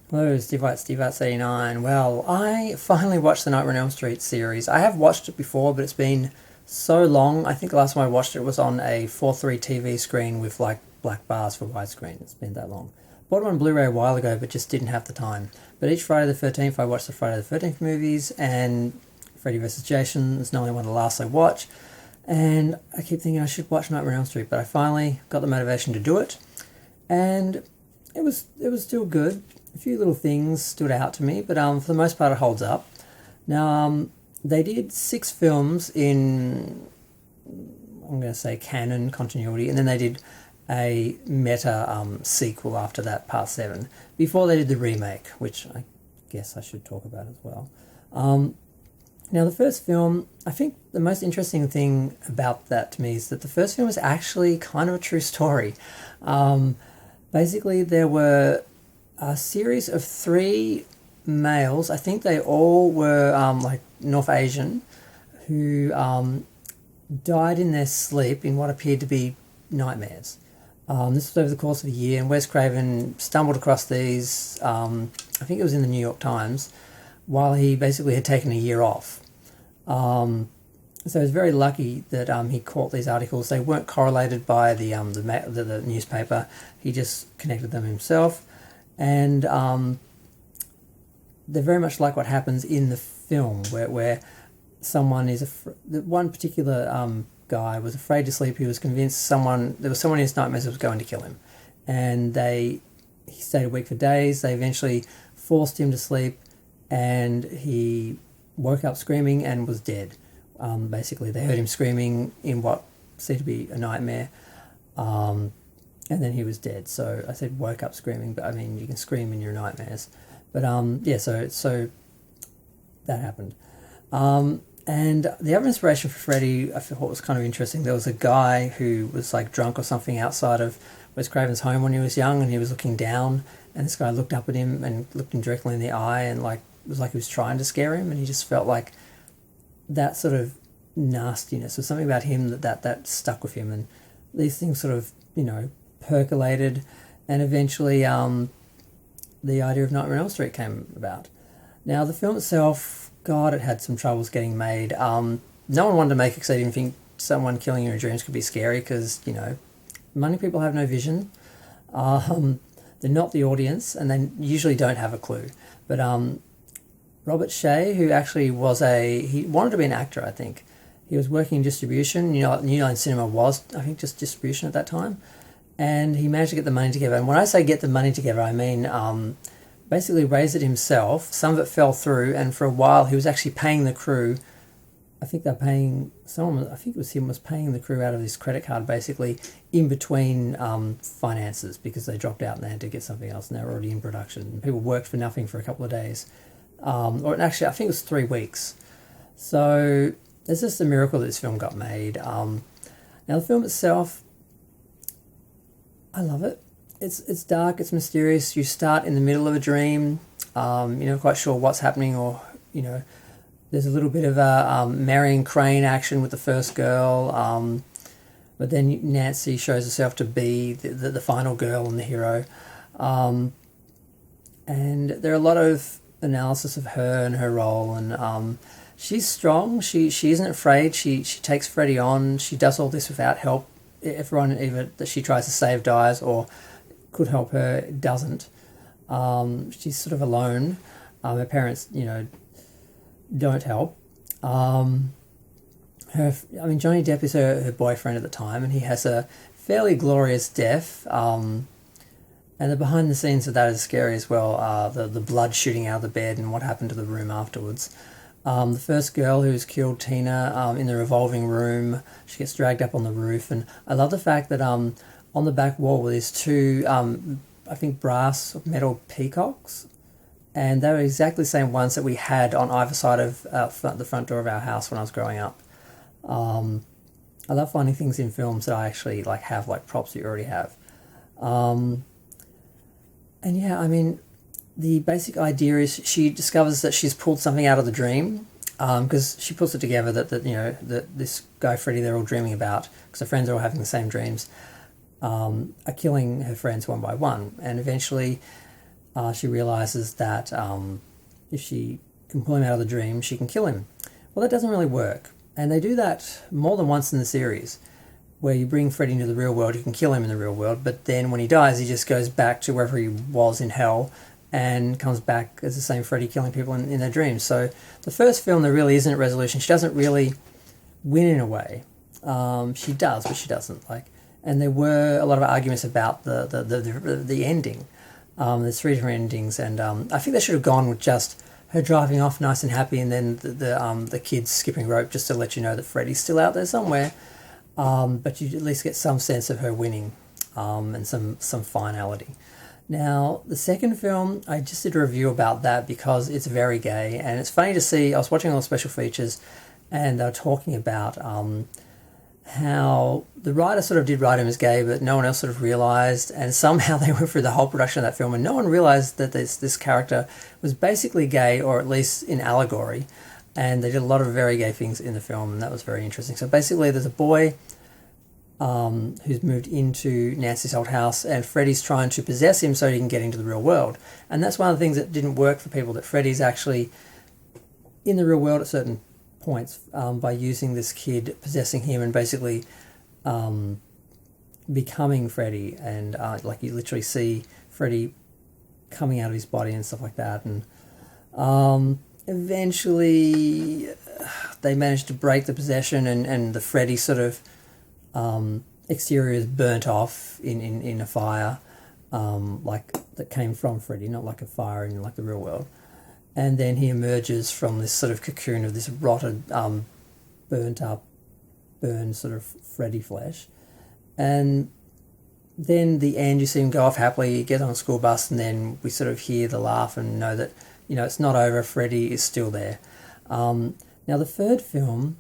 Hello, Steve White, Steve White's 89. Well, I finally watched the Nightmare on Elm Street series. I have watched it before, but it's been so long. I think the last time I watched it was on a 4:3 TV screen with like black bars for widescreen. It's been that long. Bought it on Blu-ray a while ago, but just didn't have the time. But each Friday the 13th, I watch the Friday the 13th movies, and Freddy vs. Jason is normally one of the last I watch. And I keep thinking I should watch Nightmare on Elm Street, but I finally got the motivation to do it, and it was still good. A few little things stood out to me, but for the most part, it holds up. Now, they did 6 films in, I'm going to say, canon continuity, and then they did a meta sequel after that, part 7, before they did the remake, which I guess I should talk about as well. Now, the first film, I think the most interesting thing about that to me is that the first film is actually kind of a true story. Basically, there were a series of 3 males. I think they all were like North Asian, who died in their sleep in what appeared to be nightmares. This was over the course of a year, and Wes Craven stumbled across these. I think it was in the New York Times, while he basically had taken a year off. So he was very lucky that he caught these articles. They weren't correlated by the newspaper. He just connected them himself, and they're very much like what happens in the film, where someone is one particular guy was afraid to sleep. He was convinced there was someone in his nightmares that was going to kill him, and he stayed awake for days. They eventually forced him to sleep, and he woke up screaming and was dead. Basically, they heard him screaming in what seemed to be a nightmare, and then he was dead. So I said woke up screaming, but I mean you can scream in your nightmares. But yeah, so that happened. And the other inspiration for Freddy, I thought was kind of interesting. There was a guy who was like drunk or something outside of Wes Craven's home when he was young, and he was looking down, and this guy looked up at him and looked him directly in the eye, and like it was like he was trying to scare him, and he just felt like that sort of nastiness. There was something about him that stuck with him, and these things sort of percolated, and eventually the idea of Nightmare on Elm Street came about. Now the film itself, God, it had some troubles getting made. No one wanted to make it because they didn't think someone killing you in dreams could be scary, because money people have no vision. They're not the audience, and they usually don't have a clue. But Robert Shea, who actually he wanted to be an actor, I think. He was working in distribution. New Line Cinema was, I think, just distribution at that time. And he managed to get the money together. And when I say get the money together, I mean basically raised it himself. Some of it fell through, and for a while he was actually paying the crew. I think they're paying someone. I think it was him was paying the crew out of his credit card, basically in between finances, because they dropped out and they had to get something else, and they were already in production. And people worked for nothing for a couple of days, or actually I think it was 3 weeks. So it's just a miracle that this film got made. Now the film itself, I love it. It's dark, it's mysterious. You start in the middle of a dream. You're not quite sure what's happening, or there's a little bit of a Marion Crane action with the first girl, but then Nancy shows herself to be the final girl and the hero, and there are a lot of analysis of her and her role, and she's strong. She isn't afraid. She takes Freddy on. She does all this without help. Everyone either that she tries to save dies, or could help her doesn't. She's sort of alone. Her parents, don't help. Johnny Depp is her boyfriend at the time, and he has a fairly glorious death. And the behind the scenes of that is scary as well. The blood shooting out of the bed and what happened to the room afterwards. The first girl who's killed, Tina, in the revolving room, she gets dragged up on the roof, and I love the fact that on the back wall there's 2, I think, brass metal peacocks, and they were exactly the same ones that we had on either side of the front door of our house when I was growing up. I love finding things in films that I actually have props that you already have. And yeah, I mean, the basic idea is she discovers that she's pulled something out of the dream, because she puts it together that this guy Freddy they're all dreaming about, because her friends are all having the same dreams, are killing her friends one by one, and eventually she realizes that if she can pull him out of the dream, she can kill him. Well, that doesn't really work. And they do that more than once in the series, where you bring Freddy into the real world, you can kill him in the real world, but then when he dies, he just goes back to wherever he was in hell and comes back as the same Freddy killing people in their dreams. So the first film, there really isn't a resolution. She doesn't really win in a way. She does, but she doesn't. And there were a lot of arguments about the ending. There's 3 different endings, and I think they should have gone with just her driving off nice and happy, and then the kids skipping rope just to let you know that Freddy's still out there somewhere. But you at least get some sense of her winning, and some finality. Now, the second film, I just did a review about that because it's very gay, and it's funny to see. I was watching all the special features, and they were talking about how the writer sort of did write him as gay, but no one else sort of realised, and somehow they went through the whole production of that film, and no one realised that this character was basically gay, or at least in allegory, and they did a lot of very gay things in the film, and that was very interesting. So basically, there's a boy who's moved into Nancy's old house, and Freddy's trying to possess him so he can get into the real world. And that's one of the things that didn't work for people, that Freddy's actually in the real world at certain points, by using this kid, possessing him, and basically becoming Freddy. And you literally see Freddy coming out of his body and stuff like that. And eventually they managed to break the possession, and the Freddy sort of exterior is burnt off in a fire, that came from Freddy, not like a fire in like the real world. And then he emerges from this sort of cocoon of this rotted, burned sort of Freddy flesh. And then the end, you see him go off happily, get on a school bus, and then we sort of hear the laugh and know that, it's not over, Freddy is still there. Now the third film,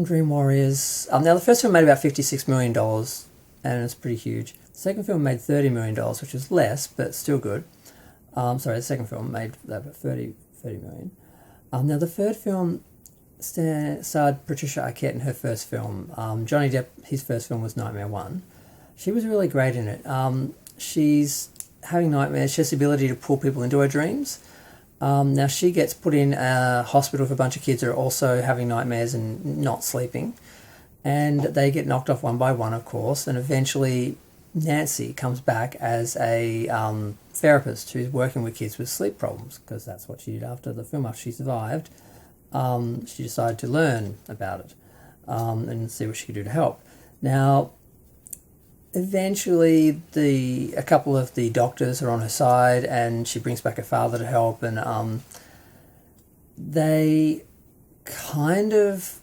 Dream Warriors, now the first film made about $56 million, and it's pretty huge. The second film made $30 million, which is less, but still good. The second film made about 30 million. Now the third film starred Patricia Arquette in her first film. Johnny Depp, his first film was Nightmare 1. She was really great in it. She's having nightmares. She has the ability to pull people into her dreams. Now she gets put in a hospital with a bunch of kids who are also having nightmares and not sleeping. And they get knocked off one by one, of course, and eventually Nancy comes back as a therapist who's working with kids with sleep problems, because that's what she did after the film. After she survived, she decided to learn about it and see what she could do to help. Now, eventually, a couple of the doctors are on her side, and she brings back her father to help, and they kind of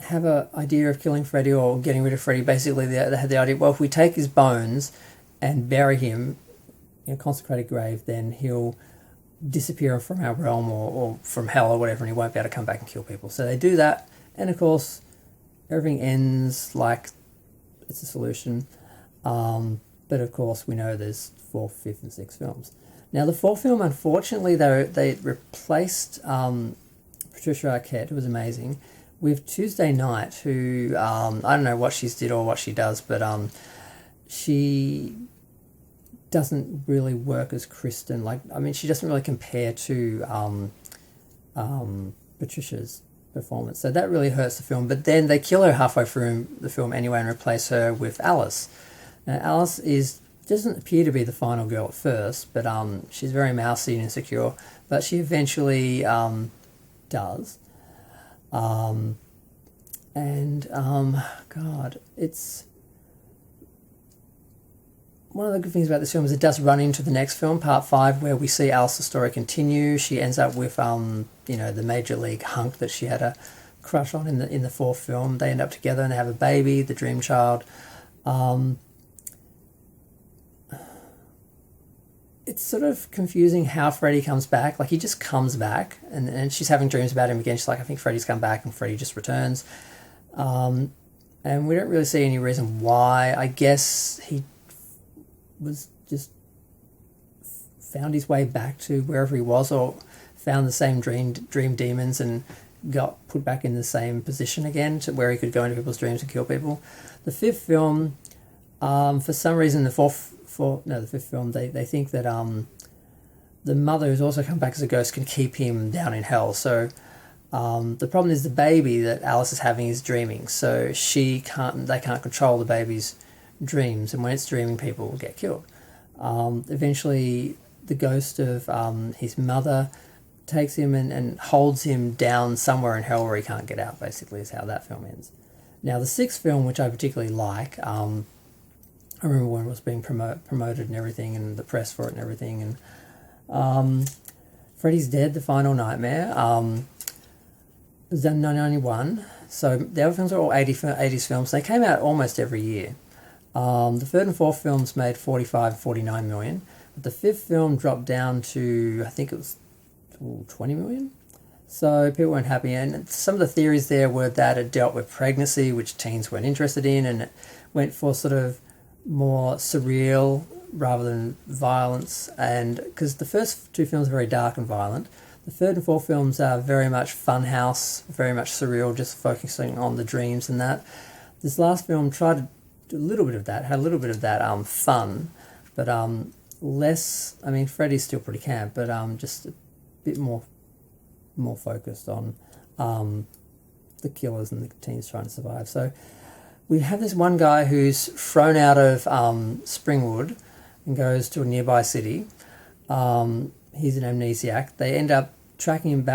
have an idea of killing Freddy or getting rid of Freddy. Basically, they had the idea, well, if we take his bones and bury him in a consecrated grave, then he'll disappear from our realm or from hell or whatever, and he won't be able to come back and kill people. So they do that, and of course, everything ends like it's a solution. But of course, we know there's 4th, 5th, and 6th films. Now, the 4th film, unfortunately, they replaced Patricia Arquette, who was amazing, with Tuesday Knight, who I don't know what she's did or what she does, but she doesn't really work as Kristen. She doesn't really compare to Patricia's performance, so that really hurts the film. But then they kill her halfway through the film anyway and replace her with Alice. Now, Alice doesn't appear to be the final girl at first, but she's very mousy and insecure, but she eventually does. God, it's one of the good things about this film is it does run into the next film, Part 5, where we see Alice's story continue. She ends up with the major league hunk that she had a crush on in the 4th film. They end up together and they have a baby, the dream child. It's sort of confusing how Freddy comes back. He just comes back, and she's having dreams about him again. She's like, I think Freddy's come back, and Freddy just returns. And we don't really see any reason why. I guess he was just found his way back to wherever he was, or found the same dream demons and got put back in the same position again, to where he could go into people's dreams and kill people. The 5th film, for some reason, the fourth the fifth film, they think that the mother, who's also come back as a ghost, can keep him down in hell. So the problem is the baby that Alice is having is dreaming, so they can't control the baby's dreams, and when it's dreaming, people will get killed. Eventually, the ghost of his mother takes him and holds him down somewhere in hell where he can't get out, basically, is how that film ends. Now, the sixth film, which I particularly like, I remember when it was being promoted and everything, and the press for it and everything, and Freddy's Dead, The Final Nightmare, it was done in 1991, so the other films are all 80s films. They came out almost every year. The third and fourth films made 45, 49 million, but the fifth film dropped down to, I think it was 20 million. So people weren't happy, and some of the theories there were that it dealt with pregnancy, which teens weren't interested in, and it went for sort of more surreal rather than violence. And because the first two films are very dark and violent, the third and fourth films are very much funhouse, very much surreal, just focusing on the dreams and that. This last film tried to do a little bit of that, had a little bit of that fun, but less. I mean, Freddy's still pretty camp, but just a bit more focused on the killers and the teens trying to survive. So we have this one guy who's thrown out of Springwood and goes to a nearby city. He's an amnesiac. They end up tracing him to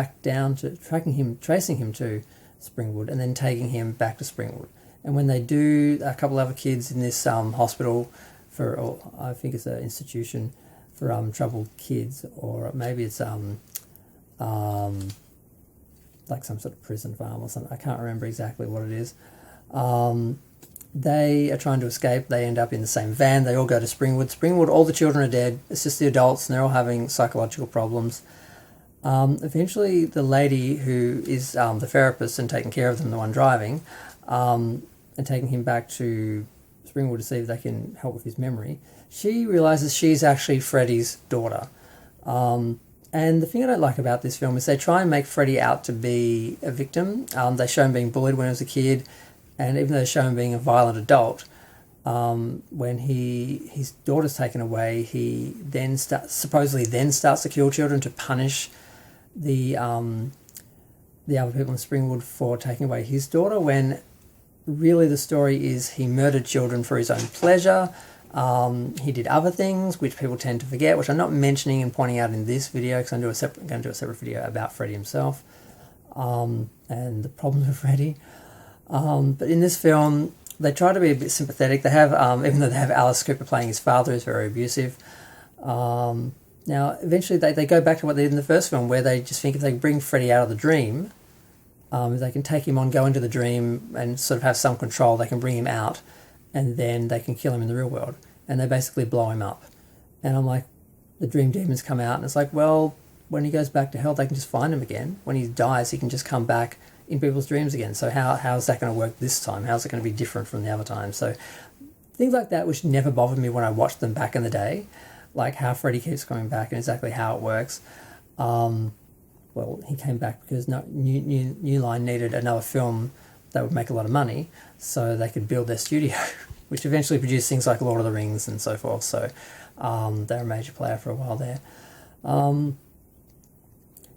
Springwood, and then taking him back to Springwood. And when they do, a couple of other kids in this hospital or I think it's an institution for troubled kids, or maybe it's like some sort of prison farm or something. I can't remember exactly what it is. They are trying to escape. They end up in the same van. They all go to Springwood. Springwood, all the children are dead. It's just the adults, and they're all having psychological problems. Eventually, the lady who is the therapist and taking care of them, the one driving, and taking him back to Springwood to see if they can help with his memory, she realises she's actually Freddy's daughter. And the thing I don't like about this film is they try and make Freddy out to be a victim. They show him being bullied when he was a kid, and even though they show him being a violent adult, when his daughter's taken away, he then supposedly starts to kill children to punish the other people in Springwood for taking away his daughter, when really the story is he murdered children for his own pleasure. He did other things which people tend to forget, which I'm not mentioning and pointing out in this video, because I'm going to do a separate video about Freddy himself and the problems with Freddy. But in this film, they try to be a bit sympathetic. They have, even though they have Alice Cooper playing his father, who's very abusive. Now, eventually they go back to what they did in the first film, where they just think if they bring Freddy out of the dream, if they can take him on, go into the dream and sort of have some control, they can bring him out, and then they can kill him in the real world. And they basically blow him up. And I'm like, the dream demons come out, and it's like, well, when he goes back to hell, they can just find him again. When he dies, he can just come back in people's dreams again. So how is that going to work this time? How's it going to be different from the other time? So things like that, which never bothered me when I watched them back in the day, like how Freddy keeps coming back and exactly how it works. Well, he came back because New Line needed another film that would make a lot of money, so they could build their studio, which eventually produced things like Lord of the Rings and so forth. So they're a major player for a while there.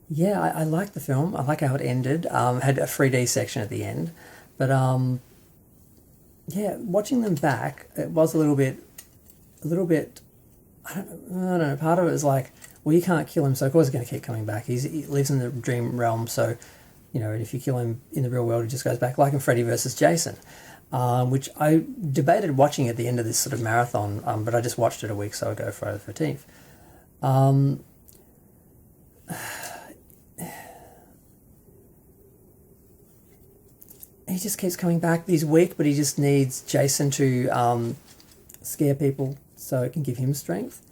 Yeah, I like the film. I like how it ended. Had a 3D section at the end, but yeah, watching them back, it was a little bit. I don't know. Part of it is like, well, you can't kill him, so of course he's going to keep coming back. He lives in the dream realm, so if you kill him in the real world, he just goes back, like in Freddy vs. Jason, which I debated watching at the end of this sort of marathon, but I just watched it a week so ago, Friday the 13th. He just keeps coming back. He's weak, but he just needs Jason to scare people so it can give him strength.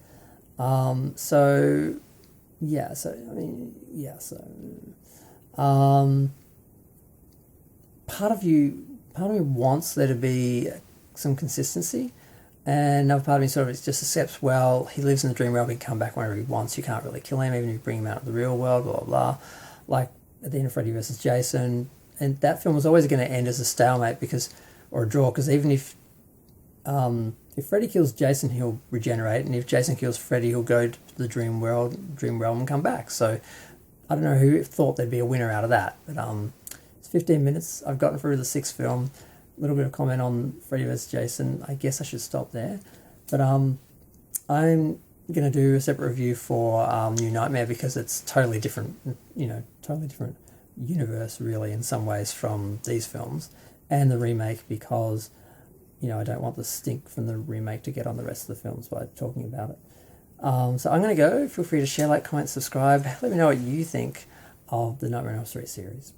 So part of me wants there to be some consistency, and another part of me sort of just accepts, well, he lives in the dream realm, he can come back whenever he wants, you can't really kill him, even if you bring him out of the real world, blah, blah, blah. Like at the end of Freddy vs. Jason, and that film was always going to end as a stalemate or a draw, because even if if Freddy kills Jason, he'll regenerate, and if Jason kills Freddy, he'll go to the dream realm and come back. So I don't know who thought there'd be a winner out of that, but it's 15 minutes. I've gotten through the 6th film. A little bit of comment on Freddy vs. Jason. I guess I should stop there, but I'm gonna do a separate review for New Nightmare because it's totally different. Totally different universe, really, in some ways from these films and the remake, because I don't want the stink from the remake to get on the rest of the films by talking about it. So I'm going to go. Feel free to share, like, comment, subscribe. Let me know what you think of the Nightmare on Elm Street series.